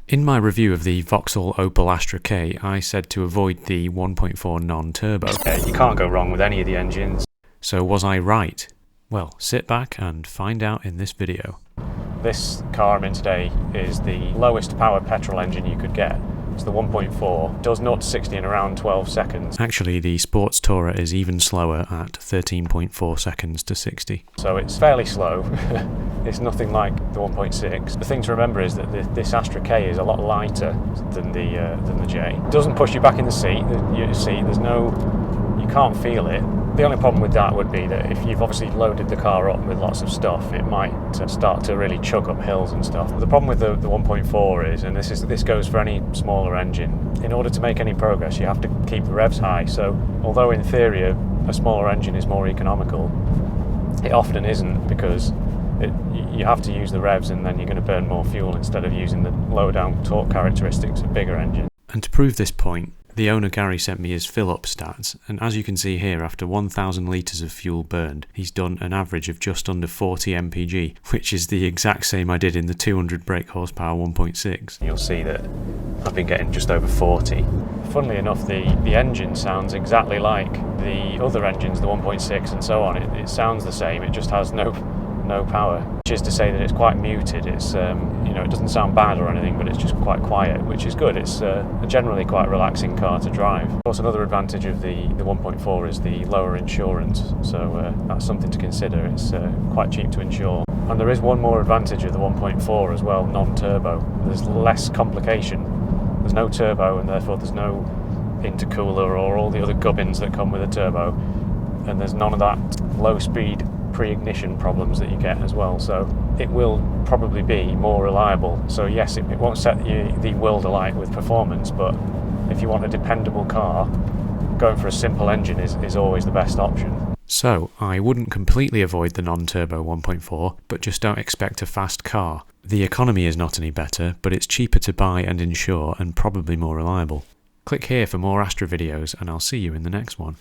In my review of the Vauxhall Opel Astra K, I said to avoid the 1.4 non-turbo. You can't go wrong with any of the engines. So was I right? Well, sit back and find out in this video. This car I'm in today is the lowest power petrol engine you could get. It's the 1.4, does 0 to 60 in around 12 seconds. Actually, the Sports Tourer is even slower at 13.4 seconds to 60. So it's fairly slow. It's nothing like the 1.6. The thing to remember is that this Astra K is a lot lighter than the J. It doesn't push you back in the seat. You can't feel it. The only problem with that would be that if you've obviously loaded the car up with lots of stuff, it might start to really chug up hills and stuff. The problem with the 1.4 is, and this goes for any smaller engine, in order to make any progress you have to keep the revs high. So although in theory a smaller engine is more economical, it often isn't, because you have to use the revs and then you're going to burn more fuel instead of using the low down torque characteristics of bigger engines. And to prove this point, the owner Gary sent me his fill-up stats, and as you can see here, after 1,000 litres of fuel burned, he's done an average of just under 40 mpg, which is the exact same I did in the 200 brake horsepower 1.6. You'll see that I've been getting just over 40. Funnily enough, the engine sounds exactly like the other engines, the 1.6 and so on. It sounds the same, it just has no power, which is to say that it's quite muted. It's it doesn't sound bad or anything, but it's just quite quiet, which is good. It's a generally quite relaxing car to drive. Of course, another advantage of the 1.4 is the lower insurance, so that's something to consider. It's quite cheap to insure. And there is one more advantage of the 1.4 as well, non-turbo. There's less complication. There's no turbo, and therefore there's no intercooler or all the other gubbins that come with a turbo, and there's none of that low speed pre-ignition problems that you get as well, so it will probably be more reliable. So yes, it won't set you the world alight with performance, but if you want a dependable car, going for a simple engine is always the best option. So I wouldn't completely avoid the non-turbo 1.4, but just don't expect a fast car. The economy is not any better, but it's cheaper to buy and insure and probably more reliable. Click here for more Astra videos, and I'll see you in the next one.